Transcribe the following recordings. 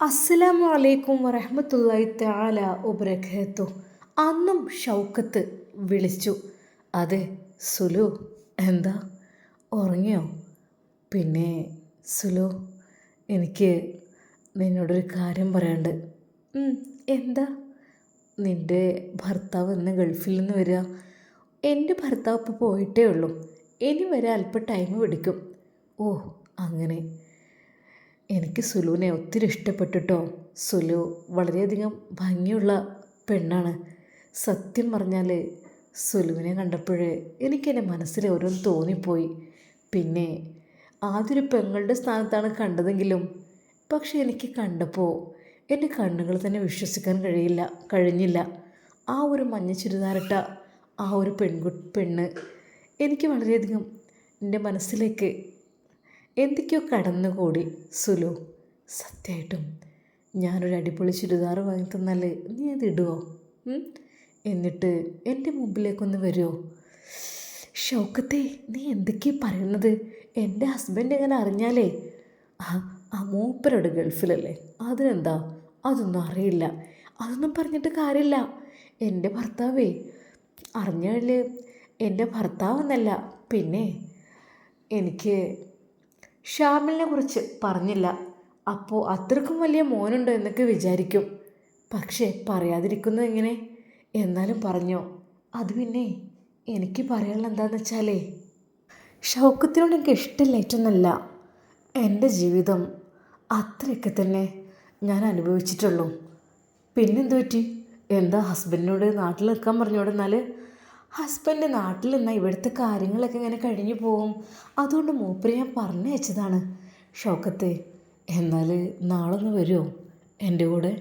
അസ്സലാമു അലൈക്കും വറഹ്മത്തുള്ളാഹി തആല വബറകാത്തു. അന്നും ഷൗക്കത്ത് വിളിച്ചു. അതെ സുലു, എന്താ ഉറങ്ങിയോ? പിന്നെ സുലു, എനിക്ക് നിന്നോടൊരു കാര്യം പറയാണ്ട്. എന്താ? നിൻ്റെ ഭർത്താവ് എന്ന് ഗൾഫിൽ നിന്ന് വരിക? എൻ്റെ ഭർത്താവ് ഇപ്പോൾ പോയിട്ടേ ഉള്ളൂ. ഇനി വരെ അല്പം ടൈം പിടിക്കും. ഓ, അങ്ങനെ. എനിക്ക് സുലുവിനെ ഒത്തിരി ഇഷ്ടപ്പെട്ടിട്ടോ. സുലു വളരെയധികം ഭംഗിയുള്ള പെണ്ണാണ്. സത്യം പറഞ്ഞാൽ സുലുവിനെ കണ്ടപ്പോഴേ എനിക്കെൻ്റെ മനസ്സിൽ ഓരോന്ന് തോന്നിപ്പോയി. പിന്നെ ആദ്യൊരു പെങ്ങളുടെ സ്ഥാനത്താണ് കണ്ടതെങ്കിലും പക്ഷെ എനിക്ക് കണ്ടപ്പോൾ എൻ്റെ കണ്ണുകൾ തന്നെ വിശ്വസിക്കാൻ കഴിഞ്ഞില്ല. ആ ഒരു മഞ്ഞ ചുരിദാറിട്ട ആ ഒരു പെണ്ണ് എനിക്ക് വളരെയധികം എൻ്റെ മനസ്സിലേക്ക് എന്തൊക്കെയോ കടന്നുകൂടി. സുലു, സത്യമായിട്ടും ഞാനൊരു അടിപൊളി ചുരിദാർ വാങ്ങി തന്നാൽ നീ അത് ഇടുമോ? എന്നിട്ട് എൻ്റെ മുമ്പിലേക്കൊന്ന് വരുമോ? ഷൗക്കത്തെ, നീ എന്തൊക്കെയാ പറയുന്നത്? എൻ്റെ ഹസ്ബൻഡ് എങ്ങനെ അറിഞ്ഞാലേ? മൂപ്പരോട് ഗൾഫിലല്ലേ, അതിനെന്താ? അതൊന്നും അറിയില്ല. അതൊന്നും പറഞ്ഞിട്ട് കാര്യമില്ല. എൻ്റെ ഭർത്താവേ അറിഞ്ഞാൽ എൻ്റെ ഭർത്താവെന്നല്ല. പിന്നെ എനിക്ക് ഷാമിലിനെ കുറിച്ച് പറഞ്ഞില്ല. അപ്പോൾ അത്രക്കും വലിയ മോനുണ്ടോ എന്നൊക്കെ വിചാരിക്കും. പക്ഷേ പറയാതിരിക്കുന്നത് എങ്ങനെ? എന്നാലും പറഞ്ഞോ. അത് പിന്നെ എനിക്ക് പറയാനുള്ള എന്താണെന്ന് വെച്ചാലേ, ഷൗക്കത്തിനോട് എനിക്ക് ഇഷ്ടമില്ലായിട്ടൊന്നല്ല. എൻ്റെ ജീവിതം അത്രയൊക്കെ തന്നെ ഞാൻ അനുഭവിച്ചിട്ടുള്ളൂ. പിന്നെന്തു പറ്റി? എന്താ ഹസ്ബൻഡിനോട് നാട്ടിൽ നിൽക്കാൻ പറഞ്ഞോടെ? എന്നാൽ ഹസ്ബൻഡ് നാട്ടിൽ നിന്നാൽ ഇവിടുത്തെ കാര്യങ്ങളൊക്കെ ഇങ്ങനെ കഴിഞ്ഞു പോകും. അതുകൊണ്ട് മൂപ്പര് ഞാൻ പറഞ്ഞയച്ചതാണ്. ഷൗക്കത്തെ, എന്നാൽ നാളെ ഒന്ന് വരുമോ എൻ്റെ കൂടെ?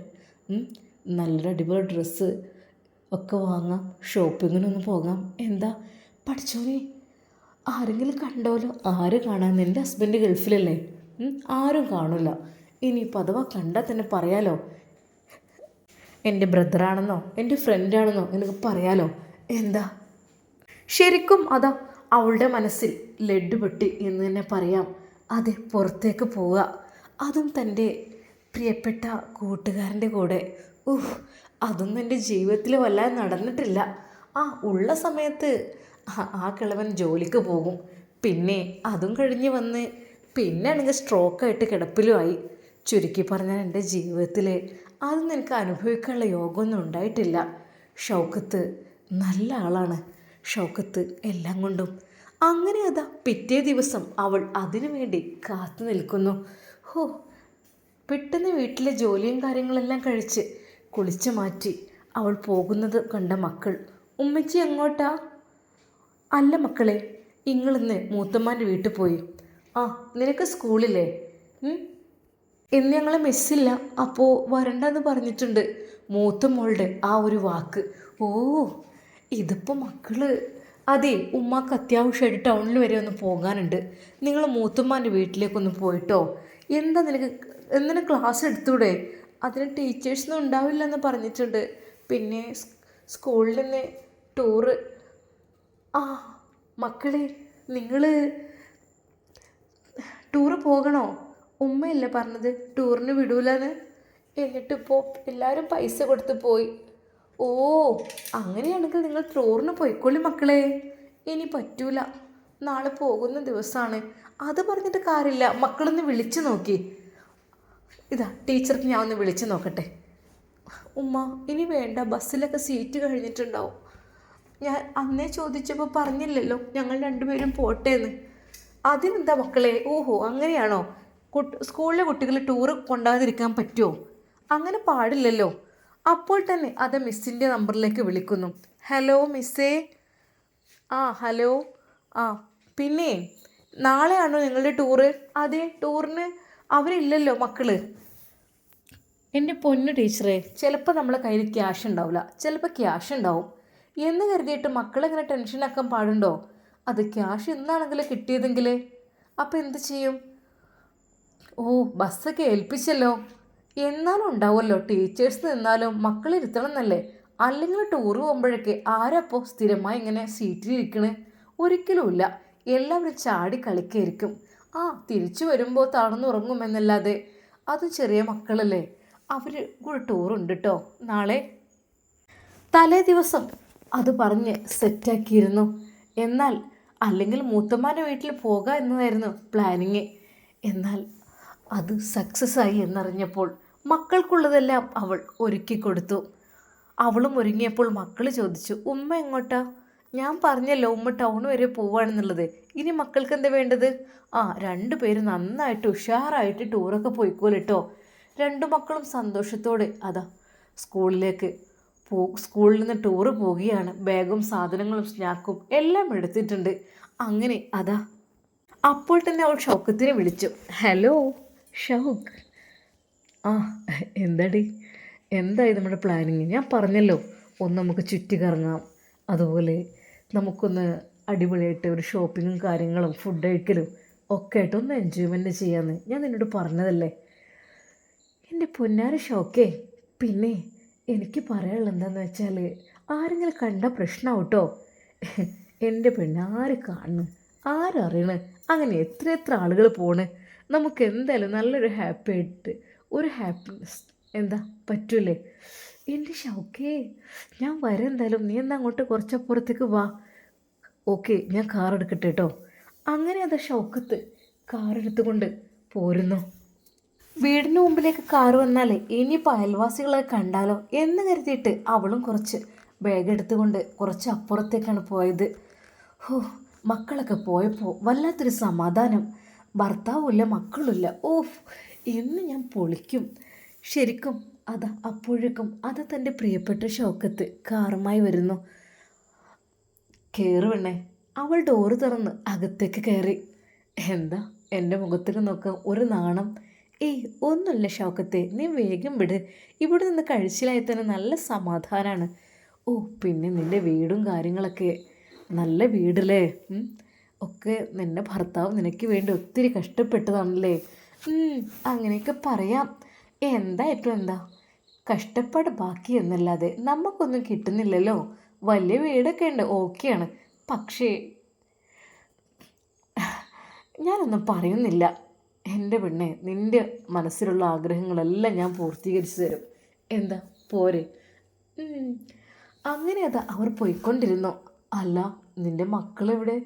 നല്ലൊരു അടിപൊളി ഡ്രസ്സ് ഒക്കെ വാങ്ങാം, ഷോപ്പിങ്ങിനൊന്ന് പോകാം. എന്താ? പഠിച്ചോനെ, ആരെങ്കിലും കണ്ടോലോ? ആര് കാണാൻ? എൻ്റെ ഹസ്ബൻഡ് ഗൾഫിലല്ലേ, ആരും കാണില്ല. ഇനിയിപ്പോൾ അഥവാ കണ്ടാൽ തന്നെ പറയാലോ എൻ്റെ ബ്രദറാണെന്നോ എൻ്റെ ഫ്രണ്ടാണെന്നോ എനിക്ക് പറയാലോ. എന്താ? ശരിക്കും അതാ അവളുടെ മനസ്സിൽ ലഡ്ഡു പൊട്ടി എന്ന് തന്നെ പറയാം. അതെ, പുറത്തേക്ക് പോവുക, അതും തൻ്റെ പ്രിയപ്പെട്ട കൂട്ടുകാരൻ്റെ കൂടെ. അതൊന്നും എൻ്റെ ജീവിതത്തിൽ വല്ലാതെ നടന്നിട്ടില്ല. ഉള്ള സമയത്ത് ആ കിളവൻ ജോലിക്ക് പോകും. പിന്നെ അതും കഴിഞ്ഞ് വന്ന് പിന്നെ ആണെങ്കിൽ സ്ട്രോക്കായിട്ട് കിടപ്പിലുമായി. ചുരുക്കി പറഞ്ഞാൽ എൻ്റെ ജീവിതത്തിൽ അതൊന്നും എനിക്ക് അനുഭവിക്കാനുള്ള യോഗമൊന്നും ഉണ്ടായിട്ടില്ല. ഷൗക്കത്ത് നല്ല ആളാണ്. ഷൗക്കത്ത് എല്ലാം കൊണ്ടും. അങ്ങനെ അതാ പിറ്റേ ദിവസം അവൾ അതിനു വേണ്ടി കാത്തു നിൽക്കുന്നു. പെട്ടെന്ന് വീട്ടിലെ ജോലിയും കാര്യങ്ങളെല്ലാം കഴിച്ച് കുളിച്ചു മാറ്റി അവൾ പോകുന്നത് കണ്ട മക്കൾ, ഉമ്മച്ചി എങ്ങോട്ടാ? അല്ല മക്കളെ, ഇങ്ങളിന്ന് മൂത്തമ്മാൻ്റെ വീട്ടിൽ പോയി. നിനക്ക് സ്കൂളില്ലേ? ഇന്ന് ഞങ്ങൾ മിസ്സില്ല, അപ്പോൾ വരണ്ടെന്ന് പറഞ്ഞിട്ടുണ്ട്. മൂത്ത മോളുടെ ആ ഒരു വാക്ക്. ഇതിപ്പോൾ മക്കള്. അതെ, ഉമ്മാക്ക് അത്യാവശ്യമായിട്ട് ടൗണിൽ വരെ ഒന്ന് പോകാനുണ്ട്. നിങ്ങൾ മൂത്തമ്മാൻ്റെ വീട്ടിലേക്കൊന്ന് പോയിട്ടോ. എന്താ നിനക്ക് ക്ലാസ് എടുത്തൂടെ? അതിന് ടീച്ചേഴ്സൊന്നും ഉണ്ടാവില്ലെന്ന് പറഞ്ഞിട്ടുണ്ട്. പിന്നെ സ്കൂളിൽ നിന്ന് ടൂറ്. മക്കളെ, നിങ്ങൾ ടൂറ് പോകണോ? ഉമ്മയല്ലേ പറഞ്ഞത് ടൂറിന് വിടൂലെന്ന്? എന്നിട്ടിപ്പോൾ എല്ലാവരും പൈസ കൊടുത്ത് പോയി. അങ്ങനെയാണെങ്കിൽ നിങ്ങൾ ടൂറിന് പോയിക്കോളി മക്കളെ. ഇനി പറ്റൂല, നാളെ പോകുന്ന ദിവസമാണ്. അത് പറഞ്ഞിട്ട് കാര്യമില്ല. മക്കളൊന്ന് വിളിച്ചു നോക്കി. ഇതാ ടീച്ചർക്ക് ഞാൻ ഒന്ന് വിളിച്ചു നോക്കട്ടെ. ഉമ്മ, ഇനി വേണ്ട, ബസ്സിലൊക്കെ സീറ്റ് കഴിഞ്ഞിട്ടുണ്ടാവും. ഞാൻ അന്നേ ചോദിച്ചപ്പോൾ പറഞ്ഞില്ലല്ലോ ഞങ്ങൾ രണ്ടുപേരും പോട്ടേന്ന്. അതിനെന്താ മക്കളെ? അങ്ങനെയാണോ? സ്കൂളിലെ കുട്ടികൾ ടൂറ് കൊണ്ടാതിരിക്കാൻ പറ്റുമോ? അങ്ങനെ പാടില്ലല്ലോ. അപ്പോൾ തന്നെ അത് മിസ്സിൻ്റെ നമ്പറിലേക്ക് വിളിക്കുന്നു. ഹലോ മിസ്സേ. ഹലോ. പിന്നെ നാളെയാണോ നിങ്ങളുടെ ടൂറ്? അതെ, ടൂറിന് അവരില്ലല്ലോ മക്കള്. എൻ്റെ പൊന്നു ടീച്ചറെ, ചിലപ്പോൾ നമ്മളെ കയ്യിൽ ക്യാഷ് ഉണ്ടാവില്ല, ചിലപ്പോൾ ക്യാഷ് ഉണ്ടാവും എന്ന് കരുതിയിട്ട് മക്കളെങ്ങനെ ടെൻഷനാക്കാൻ പാടുണ്ടോ? അത് ക്യാഷ് ഇന്നാണെങ്കിലും കിട്ടിയതെങ്കിൽ അപ്പോൾ എന്ത് ചെയ്യും? ബസ്സൊക്കെ ഏൽപ്പിച്ചല്ലോ. എന്നാലും ഉണ്ടാവുമല്ലോ ടീച്ചേഴ്സ് നിന്നാലും മക്കളിരുത്തണം എന്നല്ലേ? അല്ലെങ്കിൽ ടൂറ് പോകുമ്പോഴൊക്കെ ആരപ്പോൾ സ്ഥിരമായി ഇങ്ങനെ സീറ്റിലിരിക്കണേ? ഒരിക്കലുമില്ല. എല്ലാവരും ചാടി കളിക്കായിരിക്കും. തിരിച്ചു വരുമ്പോൾ തളർന്നുറങ്ങുമെന്നല്ലാതെ അതും ചെറിയ മക്കളല്ലേ, അവർ കൂടെ ടൂറുണ്ട് കേട്ടോ നാളെ. തലേ ദിവസം അത് പറഞ്ഞ് സെറ്റാക്കിയിരുന്നു. എന്നാൽ അല്ലെങ്കിൽ മൂത്തമ്മാൻ്റെ വീട്ടിൽ പോകുക എന്നതായിരുന്നു പ്ലാനിങ്. എന്നാൽ അത് സക്സസ് ആയി എന്നറിഞ്ഞപ്പോൾ മക്കൾക്കുള്ളതെല്ലാം അവൾ ഒരുക്കി കൊടുത്തു. അവളും ഒരുങ്ങിയപ്പോൾ മക്കൾ ചോദിച്ചു, ഉമ്മ എങ്ങോട്ടാ? ഞാൻ പറഞ്ഞല്ലോ ഉമ്മ ടൗൺ വരെ പോവാണെന്നുള്ളത്. ഇനി മക്കൾക്ക് എന്താ വേണ്ടത്? ആ, 2 പേര് നന്നായിട്ട് ഉഷാറായിട്ട് ടൂറൊക്കെ പോയിക്കോലിട്ടോ. 2 മക്കളും സന്തോഷത്തോടെ അതാ സ്കൂളിലേക്ക് സ്കൂളിൽ നിന്ന് ടൂറ് പോവുകയാണ്. ബാഗും സാധനങ്ങളും സ്നാക്കും എല്ലാം എടുത്തിട്ടുണ്ട്. അങ്ങനെ അതാ അപ്പോൾ തന്നെ അവൾ ഷൗക്കത്തിനെ വിളിച്ചു. ഹലോ ഷൗക്ക്. ആ, എന്താടി, എന്തായി നമ്മുടെ പ്ലാനിങ്? ഞാൻ പറഞ്ഞല്ലോ ഒന്ന് നമുക്ക് ചുറ്റി കറങ്ങാം, അതുപോലെ നമുക്കൊന്ന് അടിപൊളിയായിട്ട് ഒരു ഷോപ്പിങ്ങും കാര്യങ്ങളും ഫുഡ് കഴിക്കലും ഒക്കെ ആയിട്ട് ഒന്ന് എൻജോയ്മെൻറ്റ് ചെയ്യാമെന്ന് ഞാൻ നിന്നോട് പറഞ്ഞതല്ലേ. എൻ്റെ പൊന്നാര ഷോക്കേ, പിന്നെ എനിക്ക് പറയാനുള്ളത് എന്താണെന്ന് വെച്ചാൽ, ആരെങ്കിലും കണ്ട പ്രശ്നമാവും കേട്ടോ. എൻ്റെ പെണ്ണാര് കാണുന്നു, ആരറിയണ്, അങ്ങനെ എത്ര ആളുകൾ പോണ്. നമുക്ക് എന്തായാലും നല്ലൊരു ഹാപ്പി ആയിട്ട് ഒരു ഹാപ്പിനെസ് എന്താ പറ്റൂലേ? എൻ്റെ ഷൗക്കേ, ഞാൻ വരാം എന്തായാലും. നീ എന്താ അങ്ങോട്ട് കുറച്ചപ്പുറത്തേക്ക് വാ. ഓക്കെ, ഞാൻ കാർ എടുക്കട്ടെ കേട്ടോ. അങ്ങനെ അതാ ഷൗക്കത്ത് കാറെടുത്തുകൊണ്ട് പോരുന്നു. വീടിന് മുമ്പിലേക്ക് കാറ് വന്നാലേ ഇനിയിപ്പോൾ അയൽവാസികളെ കണ്ടാലോ എന്ന് കരുതിയിട്ട് അവളും കുറച്ച് ബാഗ് എടുത്തുകൊണ്ട് കുറച്ച് അപ്പുറത്തേക്കാണ് പോയത്. ഹോ, മക്കളൊക്കെ പോയപ്പോൾ വല്ലാത്തൊരു സമാധാനം. ഭർത്താവുമില്ല, മക്കളുമില്ല. ഓഹ്, ഇന്ന് ഞാൻ പൊളിക്കും ശരിക്കും. അതാ അപ്പോഴേക്കും അത് തൻ്റെ പ്രിയപ്പെട്ട ഷൗക്കത്ത് കാറുമായി വരുന്നു. കയറുവണ്ണേ. അവൾ ഡോറ് തുറന്ന് അകത്തേക്ക് കയറി. എന്താ എൻ്റെ മുഖത്തേക്ക് നോക്കാം, ഒരു നാണം. ഏയ് ഒന്നുമില്ല ഷൗക്കത്തെ, നീ വേഗം വിട്. ഇവിടെ നിന്ന് കഴിച്ചിലായി തന്നെ നല്ല സമാധാനമാണ്. ഓ, പിന്നെ നിൻ്റെ വീടും കാര്യങ്ങളൊക്കെ നല്ല വീടല്ലേ. ഒക്കെ നിൻ്റെ ഭർത്താവ് നിനക്ക് വേണ്ടി ഒത്തിരി കഷ്ടപ്പെട്ടതാണല്ലേ. അങ്ങനെയൊക്കെ പറയാം. എന്തായിട്ടും എന്താ കഷ്ടപ്പാട് ബാക്കി എന്നല്ലാതെ നമുക്കൊന്നും കിട്ടുന്നില്ലല്ലോ. വലിയ വീടൊക്കെ ഉണ്ട്, ഓക്കെയാണ്. പക്ഷേ ഞാനൊന്നും പറയുന്നില്ല. എൻ്റെ പെണ്ണെ, നിൻ്റെ മനസ്സിലുള്ള ആഗ്രഹങ്ങളെല്ലാം ഞാൻ പൂർത്തീകരിച്ച് തരും. എന്താ പോരെ? അങ്ങനെ അതാ അവർ പോയിക്കൊണ്ടിരുന്നു. അല്ല, നിൻ്റെ മക്കളെവിടെ?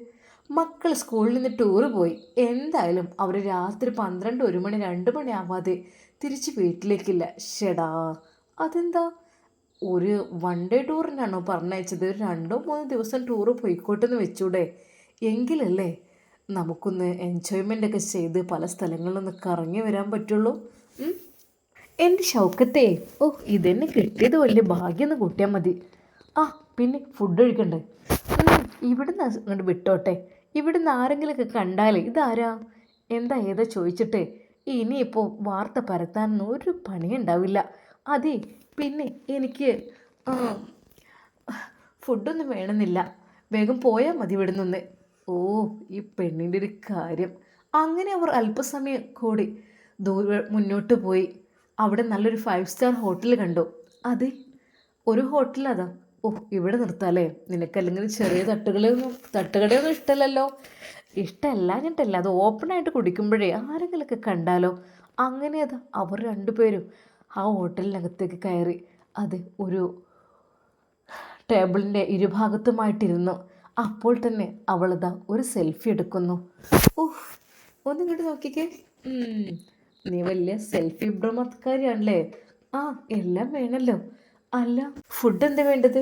മക്കൾ സ്കൂളിൽ നിന്ന് ടൂറ് പോയി. എന്തായാലും അവർ രാത്രി 12, 1 മണി, 2 മണി ആവാതെ തിരിച്ച് വീട്ടിലേക്കില്ല. ഷെടാ, അതെന്താ? ഒരു 1 ഡേ ടൂറിനാണോ പറഞ്ഞയച്ചത്? 2 3 ദിവസം ടൂറ് പോയിക്കോട്ടെന്ന് വെച്ചൂടെ? എങ്കിലല്ലേ നമുക്കൊന്ന് എൻജോയ്മെൻ്റ് ഒക്കെ ചെയ്ത് പല സ്ഥലങ്ങളിലൊന്ന് കറങ്ങി വരാൻ പറ്റുള്ളൂ. എൻ്റെ ഷൗക്കത്തേ, ഓ, ഇതെന്നെ കിട്ടിയത് വലിയ ഭാഗ്യമെന്ന് കൂട്ടിയാൽ മതി. ആ, പിന്നെ ഫുഡ് കഴിക്കണ്ടേ? ഇവിടുന്ന് അങ്ങോട്ട് വിട്ടോട്ടെ. ഇവിടുന്ന് ആരെങ്കിലുമൊക്കെ കണ്ടാലേ ഇതാരാ എന്താ ഏതാ ചോദിച്ചിട്ട് ഇനിയിപ്പോൾ വാർത്ത പരത്താനൊന്നും ഒരു പണിയുണ്ടാവില്ല. അതെ, പിന്നെ എനിക്ക് ഫുഡൊന്നും വേണമെന്നില്ല, വേഗം പോയാൽ മതി ഇവിടെ നിന്ന്. ഓ, ഈ പെണ്ണിൻ്റെ ഒരു കാര്യം. അങ്ങനെ അവർ അല്പസമയം കൂടി മുന്നോട്ട് പോയി. അവിടെ നല്ലൊരു 5 സ്റ്റാർ ഹോട്ടൽ കണ്ടു. അതെ, ഒരു ഹോട്ടൽ അതാ. ഓ, ഇവിടെ നിർത്താമല്ലേ? നിനക്കല്ലെങ്കിൽ ചെറിയ തട്ടുകടയൊന്നും ഇഷ്ടമല്ലല്ലോ. ഇഷ്ടമല്ലാഞ്ഞിട്ടല്ല, അത് ഓപ്പണായിട്ട് കുടിക്കുമ്പോഴേ ആരെങ്കിലുമൊക്കെ കണ്ടാലോ. അങ്ങനെ അതാ അവർ 2 പേരും ആ ഹോട്ടലിനകത്തേക്ക് കയറി. അത് ഒരു ടേബിളിൻ്റെ ഇരുഭാഗത്തുമായിട്ടിരുന്നു. അപ്പോൾ തന്നെ അവളിതാ ഒരു സെൽഫി എടുക്കുന്നു. ഓഹ്, ഒന്നിങ്ങോട്ട് നോക്കിക്കേ. നീ വലിയ സെൽഫി ഭ്രമക്കാരിയാണല്ലേ. ആ, എല്ലാം വേണമല്ലോ. അല്ല, ഫുഡ് എന്താ വേണ്ടത്?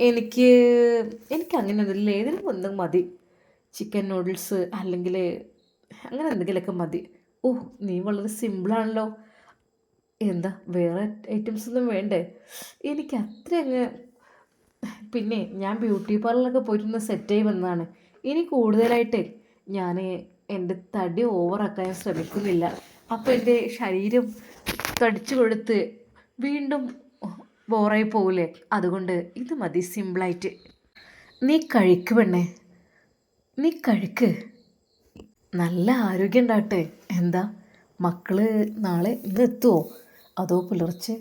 എനിക്ക് അങ്ങനെ ഒന്നുമില്ല, ഏതെങ്കിലും ഒന്നും മതി. ചിക്കൻ നൂഡിൽസ് അല്ലെങ്കിൽ അങ്ങനെ എന്തെങ്കിലുമൊക്കെ മതി. ഓഹ്, നീ വളരെ സിമ്പിളാണല്ലോ. എന്താ വേറെ ഐറ്റംസ് ഒന്നും വേണ്ടേ? എനിക്ക് അത്ര അങ്ങ് പിന്നെ ഞാൻ ബ്യൂട്ടി പാർലറിലൊക്കെ പോയിട്ടൊന്ന് സെറ്റായി വന്നതാണ്. ഇനി കൂടുതലായിട്ട് ഞാൻ എൻ്റെ തടി ഓവറാക്കാൻ ശ്രമിക്കുന്നില്ല. അപ്പോൾ എൻ്റെ ശരീരം തടിച്ചു കൊടുത്ത് വീണ്ടും ബോറായി പോകില്ലേ. അതുകൊണ്ട് ഇത് മതി സിമ്പിളായിട്ട്. നീ കഴിക്ക് പെണ്ണേ, നീ കഴിക്ക്. നല്ല ആരോഗ്യം ഉണ്ടാകട്ടെ. എന്താ മക്കൾ നാളെ ഇന്ന് എത്തുമോ അതോ പുലർച്ചെ?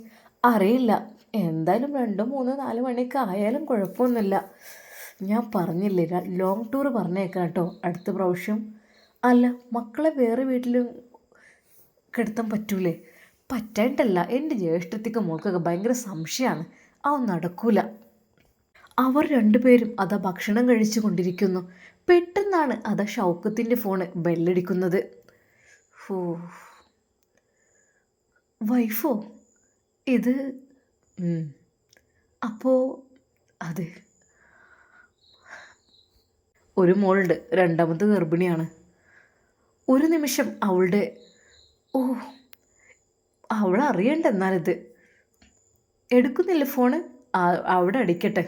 അറിയില്ല. എന്തായാലും 2 3 4 മണിയൊക്കെ ആയാലും കുഴപ്പമൊന്നുമില്ല. ഞാൻ പറഞ്ഞില്ലേ, ലോങ് ടൂർ പറഞ്ഞേക്കാം കേട്ടോ അടുത്ത പ്രാവശ്യം. അല്ല, മക്കളെ വേറെ വീട്ടിലും കിടത്താൻ പറ്റൂലേ? പറ്റായിട്ടല്ല, എൻ്റെ ജ്യേഷ്ഠത്തിക്ക് മോൾക്കൊക്കെ ഭയങ്കര സംശയമാണ്, അതൊന്നും നടക്കൂല. അവർ രണ്ടുപേരും അതാ ഭക്ഷണം കഴിച്ചു കൊണ്ടിരിക്കുന്നു. പെട്ടെന്നാണ് അതാ ഷൗക്കത്തിൻ്റെ ഫോണ് ബെല്ലടിക്കുന്നത്. ഓ, വൈഫോ ഇത്? അപ്പോൾ അതെ, ഒരു മോളുണ്ട്, രണ്ടാമത് ഗർഭിണിയാണ്. ഒരു നിമിഷം അവളുടെ ഓ, അവൾ അറിയണ്ട. എന്നാലിത് എടുക്കുന്നില്ല ഫോണ്, അവിടെ അടിക്കട്ടെ.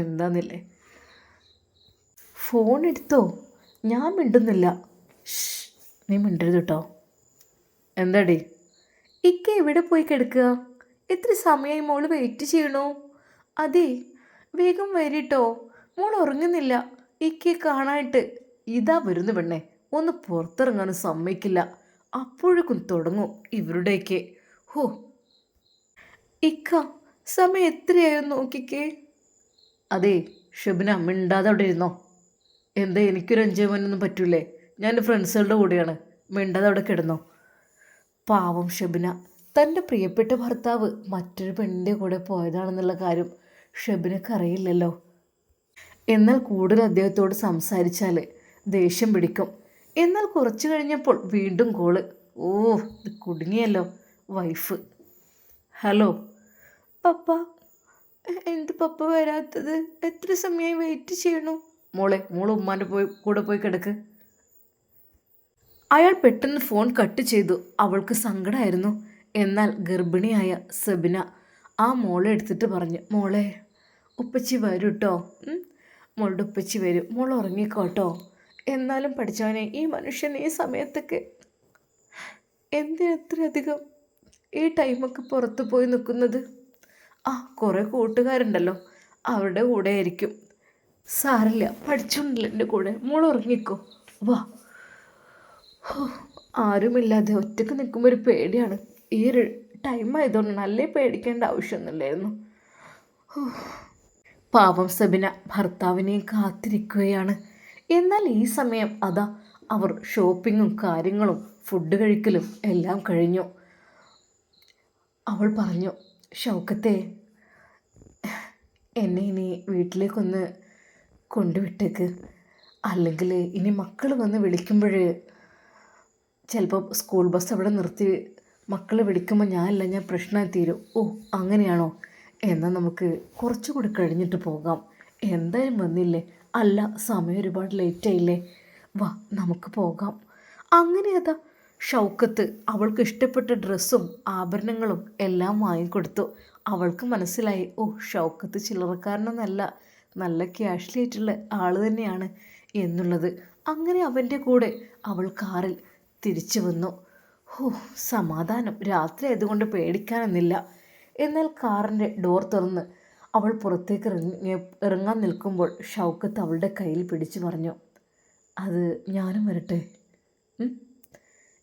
എന്താന്നില്ലേ? ഫോൺ എടുത്തോ? ഞാൻ മിണ്ടുന്നില്ല. നീ മിണ്ടരുത് കേട്ടോ. എന്താടി? ഇക്ക എവിടെ പോയി കിടക്കുക? എത്ര സമയമായി മോള് വെയിറ്റ് ചെയ്യണോ? അതെ, വേഗം വരിട്ടോ, മോൾ ഉറങ്ങുന്നില്ല. ഇക്കയെ കാണാനായിട്ട്. ഇതാ വരുന്നു പെണ്ണെ, ഒന്ന് പുറത്തിറങ്ങാനും സമ്മതിക്കില്ല. അപ്പോഴേക്കും തുടങ്ങും ഇവരുടെയൊക്കെ. ഹോ, ഇക്ക സമയം എത്രയായോ നോക്കിക്കേ. അതെ ഷെബിന, മിണ്ടാതെ അവിടെ ഇരുന്നോ. എന്താ, എനിക്കൊരു എൻജോയ്മെൻ്റൊന്നും പറ്റൂലേ? ഞാൻ എൻ്റെ ഫ്രണ്ട്സുകളുടെ കൂടെയാണ്. മിണ്ടാതെ അവിടെ കിടന്നോ. പാവം ഷെബിന, തൻ്റെ പ്രിയപ്പെട്ട ഭർത്താവ് മറ്റൊരു പെണ്ണിൻ്റെ കൂടെ പോയതാണെന്നുള്ള കാര്യം ഷെബിനക്ക് അറിയില്ലല്ലോ. എന്നാൽ കൂടുതൽ അദ്ദേഹത്തോട് സംസാരിച്ചാൽ ദേഷ്യം പിടിക്കും. എന്നാൽ കുറച്ച് കഴിഞ്ഞപ്പോൾ വീണ്ടും കോള്. ഓ, ഇത് കുടുങ്ങിയല്ലോ വൈഫ്. ഹലോ പപ്പ, എന്ത് പപ്പ വരാത്തത്? എത്ര സമയമായി വെയിറ്റ് ചെയ്യണു? മോളെ ഉമ്മാൻ്റെ കൂടെ പോയി കിടക്ക്. അയാൾ പെട്ടെന്ന് ഫോൺ കട്ട് ചെയ്തു. അവൾക്ക് സങ്കടമായിരുന്നു. എന്നാൽ ഗർഭിണിയായ സെബിന ആ മോളെ എടുത്തിട്ട് പറഞ്ഞു, മോളെ ഉപ്പച്ചി വരൂ കേട്ടോ. മോളുടെ ഉപ്പച്ചി വരും, മോൾ ഉറങ്ങിക്കോട്ടോ. എന്നാലും പഠിച്ചവനെ, ഈ മനുഷ്യൻ ഈ സമയത്തൊക്കെ എന്തിനത്രയധികം ഈ ടൈമൊക്കെ പുറത്ത് പോയി നിൽക്കുന്നത്? കുറേ കൂട്ടുകാരുണ്ടല്ലോ, അവരുടെ കൂടെ ആയിരിക്കും. സാറില്ല, പഠിച്ചോണ്ടല്ലോ എൻ്റെ കൂടെ. മോൾ ഉറങ്ങിക്കോ, വാ. ആരുമില്ലാതെ ഒറ്റയ്ക്ക് നിൽക്കുമ്പോൾ ഒരു പേടിയാണ്. ഈ ഒരു ടൈം ആയതുകൊണ്ട് നല്ല പേടിക്കേണ്ട ആവശ്യമൊന്നുമില്ലായിരുന്നു. പാവം സബിന ഭർത്താവിനെയും കാത്തിരിക്കുകയാണ്. എന്നാൽ ഈ സമയം അതാ അവർ ഷോപ്പിങ്ങും കാര്യങ്ങളും ഫുഡ് കഴിക്കലും എല്ലാം കഴിഞ്ഞു. അവൾ പറഞ്ഞു, ഷൗക്കത്തെ, എന്നെ ഇനി വീട്ടിലേക്കൊന്ന് കൊണ്ടുവിട്ടേക്ക്. അല്ലെങ്കിൽ ഇനി മക്കൾ വന്ന് വിളിക്കുമ്പോൾ ചിലപ്പോൾ സ്കൂൾ ബസ് അവിടെ നിർത്തി മക്കളെ വിളിക്കുമ്പോൾ ഞാൻ പ്രശ്നമായി തീരും. ഓ, അങ്ങനെയാണോ? എന്നാൽ നമുക്ക് കുറച്ചുകൂടി കഴിഞ്ഞിട്ട് പോകാം. എന്തായാലും വന്നില്ലേ? അല്ല, സമയം ഒരുപാട് ലേറ്റായില്ലേ? വാ, നമുക്ക് പോകാം. അങ്ങനെ അതാ ഷൗക്കത്ത് അവൾക്ക് ഇഷ്ടപ്പെട്ട ഡ്രസ്സും ആഭരണങ്ങളും എല്ലാം വാങ്ങിക്കൊടുത്തു. അവൾക്ക് മനസ്സിലായി, ഓ, ഷൗക്കത്ത് ചില്ലറക്കാരനൊന്നല്ല, നല്ല ക്യാഷ്ലി ആയിട്ടുള്ള ആൾ തന്നെയാണ് എന്നുള്ളത്. അങ്ങനെ അവൻ്റെ കൂടെ അവൾ കാറിൽ തിരിച്ചു വന്നു. സമാധാനം, രാത്രി ആയതുകൊണ്ട് പേടിക്കാനൊന്നില്ല. എന്നാൽ കാറിൻ്റെ ഡോർ തുറന്ന് അവൾ പുറത്തേക്ക് ഇറങ്ങാൻ നിൽക്കുമ്പോൾ ഷൗക്കത്ത് അവളുടെ കയ്യിൽ പിടിച്ചു പറഞ്ഞു, അത് ഞാനും വരട്ടെ?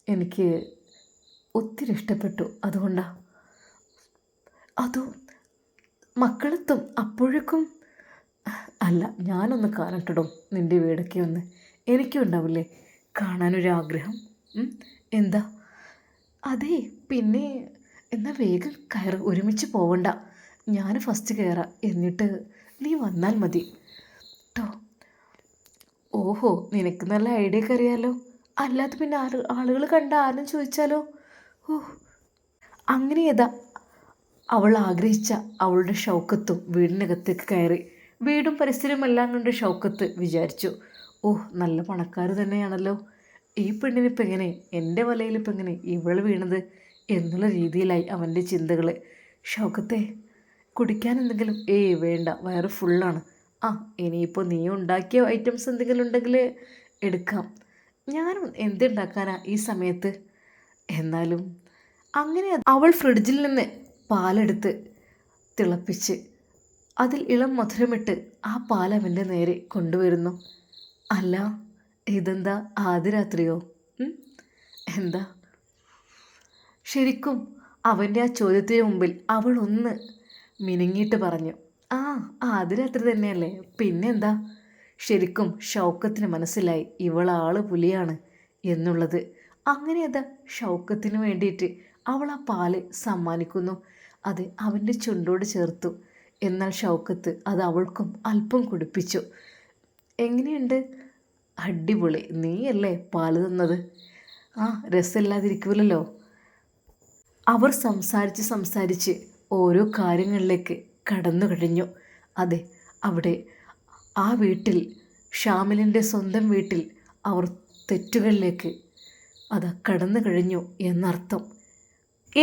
എനിക്ക് ഒത്തിരി ഇഷ്ടപ്പെട്ടു, അതുകൊണ്ടാ. അതോ മക്കളെത്തും അപ്പോഴേക്കും? അല്ല, ഞാനൊന്ന് കാണട്ടിടും നിൻ്റെ വീടൊക്കെ ഒന്ന്. എനിക്കും ഉണ്ടാവില്ലേ കാണാനൊരാഗ്രഹം. എന്താ? അതെ, പിന്നെ എന്നാൽ വേഗം കയറ്, ഒരുമിച്ച് പോവണ്ട. ഞാൻ ഫസ്റ്റ് കയറാം, എന്നിട്ട് നീ വന്നാൽ മതി കേട്ടോ. ഓഹോ, നിനക്ക് നല്ല ഐഡിയ ഒക്കെ അറിയാലോ. അല്ലാതെ പിന്നെ ആളുകൾ കണ്ട ആരും ചോദിച്ചാലോ? അങ്ങനെ ഏതാ അവൾ ആഗ്രഹിച്ച അവളുടെ ഷൗക്കത്തും വീടിനകത്തേക്ക് കയറി. വീടും പരിസരവും എല്ലാം കണ്ട് ഷൗക്കത്ത് വിചാരിച്ചു, നല്ല പണക്കാർ തന്നെയാണല്ലോ. ഈ പെണ്ണിനിപ്പോൾ എങ്ങനെ, എൻ്റെ വലയിലിപ്പോൾ എങ്ങനെ ഇവൾ വീണത് എന്നുള്ള രീതിയിലായി അവൻ്റെ ചിന്തകൾ. ഷൗക്കത്തെ, കുടിക്കാൻ എന്തെങ്കിലും? വേണ്ട, വയറ് ഫുള്ളാണ്. ഇനിയിപ്പോൾ നീ ഉണ്ടാക്കിയ ഐറ്റംസ് എന്തെങ്കിലും ഉണ്ടെങ്കിൽ എടുക്കാം. ഞാനും എന്തുണ്ടാക്കാനാ ഈ സമയത്ത്? എന്നാലും അങ്ങനെ അവൾ ഫ്രിഡ്ജിൽ നിന്ന് പാലെടുത്ത് തിളപ്പിച്ച് അതിൽ ഇളം മധുരമിട്ട് ആ പാൽ അവൻ്റെ നേരെ കൊണ്ടുവരുന്നു. അല്ല, ഇതെന്താ ആദ്യ രാത്രിയോ? എന്താ? ശരിക്കും അവൻ്റെ ആ ചോദ്യത്തിന് മുമ്പിൽ അവൾ ഒന്ന് മിനുങ്ങിയിട്ട് പറഞ്ഞു, ആദ്യ രാത്രി തന്നെയല്ലേ, പിന്നെന്താ? ശരിക്കും ഷൗക്കത്തിന് മനസ്സിലായി ഇവളാള് പുലിയാണ് എന്നുള്ളത്. അങ്ങനെ അത് ഷൗക്കത്തിന് വേണ്ടിയിട്ട് അവൾ ആ പാല് സമ്മാനിക്കുന്നു. അത് അവൻ്റെ ചുണ്ടോട് ചേർത്തു. എന്നാൽ ഷൗക്കത്ത് അത് അവൾക്കും അല്പം കുടിപ്പിച്ചു. എങ്ങനെയുണ്ട്? അടിപൊളി, നീയല്ലേ പാല് തന്നത്? ആ, രസമില്ലാതിരിക്കുമല്ലോ. അവർ സംസാരിച്ച് ഓരോ കാര്യങ്ങളിലേക്ക് കടന്നു കഴിഞ്ഞു. അതെ, അവിടെ ആ വീട്ടിൽ, ഷാമിലിൻ്റെ സ്വന്തം വീട്ടിൽ അവർ തെറ്റുകളിലേക്ക് കടന്നു കഴിഞ്ഞു എന്നർത്ഥം.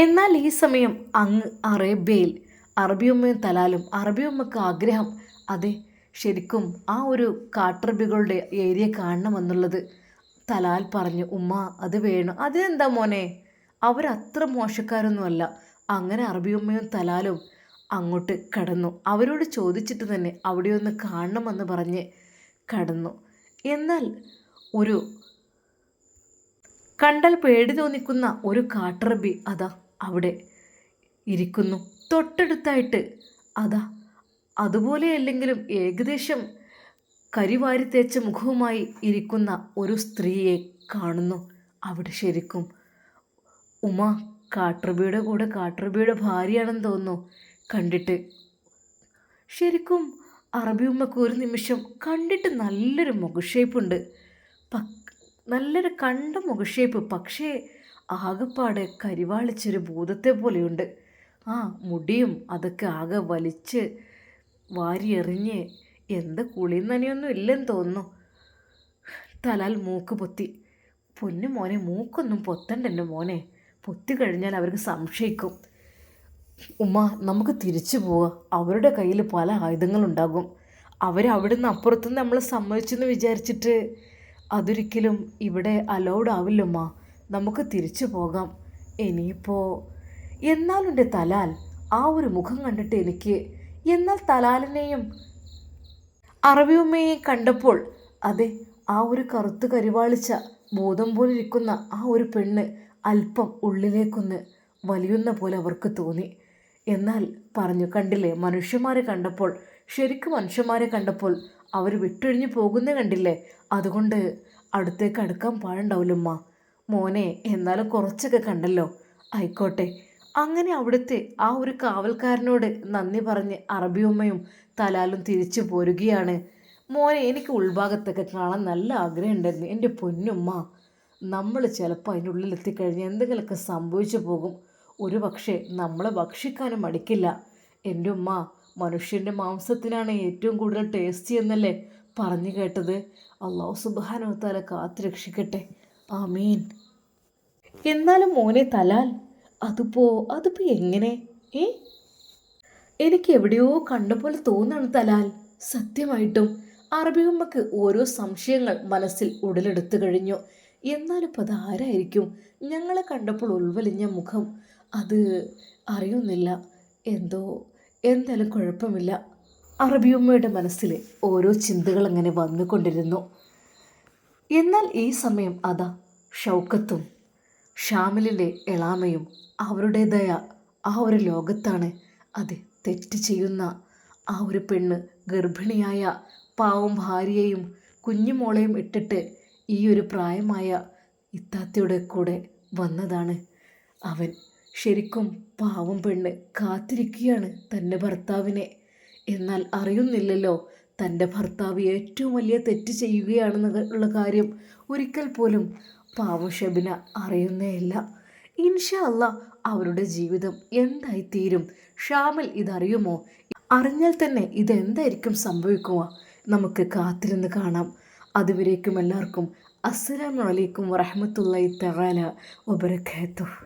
എന്നാൽ ഈ സമയം അങ്ങ് അറേബ്യയിൽ അറബിയമ്മയും തലാലും, അറബിയമ്മക്ക് ആഗ്രഹം അതെ ശരിക്കും ആ ഒരു കാട്ടറബികളുടെ ഏരിയ കാണണമെന്നുള്ളത്. തലാൽ പറഞ്ഞു, ഉമ്മ അത് വേണം. അതെന്താ മോനെ, അവരത്ര മോശക്കാരൊന്നുമല്ല. അങ്ങനെ അറബിയമ്മയും തലാലും അങ്ങോട്ട് കടന്നു. അവരോട് ചോദിച്ചിട്ട് തന്നെ അവിടെ ഒന്ന് കാണണമെന്ന് പറഞ്ഞ് കടന്നു. എന്നാൽ ഒരു കണ്ടാൽ പേടി തോന്നിക്കുന്ന ഒരു കാട്ടറബി അവിടെ ഇരിക്കുന്നു. തൊട്ടടുത്തായിട്ട് അതുപോലെ അല്ലെങ്കിലും ഏകദേശം കരിവാരി തേച്ച മുഖവുമായി ഇരിക്കുന്ന ഒരു സ്ത്രീയെ കാണുന്നു അവിടെ. ശരിക്കും ഉമ കാട്ടറബിയുടെ കൂടെ കാട്ടറബിയുടെ ഭാര്യയാണെന്ന് തോന്നുന്നു കണ്ടിട്ട്. ശരിക്കും അറബി ഉമ്മക്ക് ഒരു നിമിഷം കണ്ടിട്ട് നല്ലൊരു മുഖഷേപ്പുണ്ട്, നല്ലൊരു കണ്ട മുഖഷേപ്പ്. പക്ഷേ ആകെപ്പാടെ കരിവാളിച്ചൊരു ഭൂതത്തെ പോലെയുണ്ട്. ആ മുടിയും അതൊക്കെ ആകെ വലിച്ച് വാരി എറിഞ്ഞ് എന്താ കുളിയും നനയൊന്നും ഇല്ലെന്ന് തോന്നുന്നു. തലാൽ മൂക്ക് പൊത്തി. പൊന്നു മോനെ, മൂക്കൊന്നും പൊത്തണ്ടെൻ്റെ മോനെ, പൊത്തി കഴിഞ്ഞാൽ അവർക്ക് സംശയിക്കും. ഉമ്മ നമുക്ക് തിരിച്ചു പോവാം, അവരുടെ കയ്യിൽ പല ആയുധങ്ങളുണ്ടാകും. അവരവിടുന്ന് അപ്പുറത്തുനിന്ന് നമ്മൾ സമ്മതിച്ചെന്ന് വിചാരിച്ചിട്ട് അതൊരിക്കലും ഇവിടെ അലൗഡ് ആവില്ലമ്മ, നമുക്ക് തിരിച്ചു പോകാം ഇനിയിപ്പോൾ. എന്നാലുണ്ട് തലാൽ, ആ ഒരു മുഖം കണ്ടിട്ട് എനിക്ക്, എന്നാൽ തലാലിനെയും അറബിയമ്മയെയും കണ്ടപ്പോൾ അതെ ആ ഒരു കറുത്ത് കരിവാളിച്ച ബോധം പോലെ ഇരിക്കുന്ന ആ ഒരു പെണ്ണ് അല്പം ഉള്ളിലേക്കൊന്ന് വലിയുന്ന പോലെ അവർക്ക് തോന്നി. എന്നാൽ പറഞ്ഞു, കണ്ടില്ലേ മനുഷ്യന്മാരെ കണ്ടപ്പോൾ, ശരിക്കും മനുഷ്യന്മാരെ കണ്ടപ്പോൾ അവർ വിട്ടൊഴിഞ്ഞു പോകുന്ന കണ്ടില്ലേ, അതുകൊണ്ട് അടുത്തേക്ക് അടുക്കാൻ പാടുണ്ടാവില്ലമ്മ. മോനെ, എന്നാലും കുറച്ചൊക്കെ കണ്ടല്ലോ, ആയിക്കോട്ടെ. അങ്ങനെ അവിടുത്തെ ആ ഒരു കാവൽക്കാരനോട് നന്ദി പറഞ്ഞ് അറബിയമ്മയും തലാലും തിരിച്ചു പോരുകയാണ്. മോനെ, എനിക്ക് ഉൾഭാഗത്തൊക്കെ കാണാൻ നല്ല ആഗ്രഹമുണ്ടായിരുന്നു എൻ്റെ പൊന്നുമ്മ. നമ്മൾ ചിലപ്പോൾ അതിൻ്റെ ഉള്ളിലെത്തിക്കഴിഞ്ഞാൽ എന്തെങ്കിലുമൊക്കെ സംഭവിച്ചു പോകും. ഒരു പക്ഷേ നമ്മളെ ഭക്ഷിക്കാനും മടിക്കില്ല. എൻ്റെ ഉമ്മ മനുഷ്യൻ്റെ മാംസത്തിനാണ് ഏറ്റവും കൂടുതൽ ടേസ്റ്റി എന്നല്ലേ പറഞ്ഞു കേട്ടത്. അല്ലാഹു സുബ്ഹാനഹു വ തആല കാത്തു രക്ഷിക്കട്ടെ, ആമീൻ. എന്നാലും മോനെ തലാൽ, അതിപ്പോൾ എങ്ങനെ? എനിക്ക് എവിടെയോ കണ്ട പോലെ തോന്നാണ് തലാൽ. സത്യമായിട്ടും അറബിയമ്മക്ക് ഓരോ സംശയങ്ങൾ മനസ്സിൽ ഉടലെടുത്തു കഴിഞ്ഞു. എന്നാലിപ്പോൾ അതാരായിരിക്കും? ഞങ്ങളെ കണ്ടപ്പോൾ ഉൾവലിഞ്ഞ മുഖം, അത് അറിയുന്നില്ല. എന്തായാലും കുഴപ്പമില്ല. അറബിയമ്മയുടെ മനസ്സിൽ ഓരോ ചിന്തകൾ അങ്ങനെ വന്നുകൊണ്ടിരുന്നു. എന്നാൽ ഈ സമയം ഷൗക്കത്തും ഷാമിലിൻ്റെ എളാമയും അവരുടേതായ ആ ഒരു ലോകത്താണ്. അതെ, തെറ്റ് ചെയ്യുന്ന ആ ഒരു പെണ്ണ് ഗർഭിണിയായ പാവം ഭാര്യയെയും കുഞ്ഞുമോളെയും ഇട്ടിട്ട് ഈ ഒരു പ്രായമായ ഇത്താത്തയുടെ കൂടെ വന്നതാണ് അവൻ. ശരിക്കും പാവം പെണ്ണ് കാത്തിരിക്കുകയാണ് തൻ്റെ ഭർത്താവിനെ. എന്നാൽ അറിയുന്നില്ലല്ലോ തൻ്റെ ഭർത്താവ് ഏറ്റവും വലിയ തെറ്റ് ചെയ്യുകയാണെന്നുള്ള കാര്യം ഒരിക്കൽ പോലും പാവം ഷെബിന അറിയുന്നേയില്ല. ഇൻഷാ അല്ലാഹ് അവരുടെ ജീവിതം എന്തായിത്തീരും? ഷാമിൽ ഇതറിയുമോ? അറിഞ്ഞാൽ തന്നെ ഇതെന്തായിരിക്കും സംഭവിക്കുക? നമുക്ക് കാത്തിരുന്ന് കാണാം. അതുവരേക്കും എല്ലാവർക്കും അസ്സലാമു അലൈക്കും വറഹ്മത്തുള്ളാഹി തആല വബറകാതുഹു.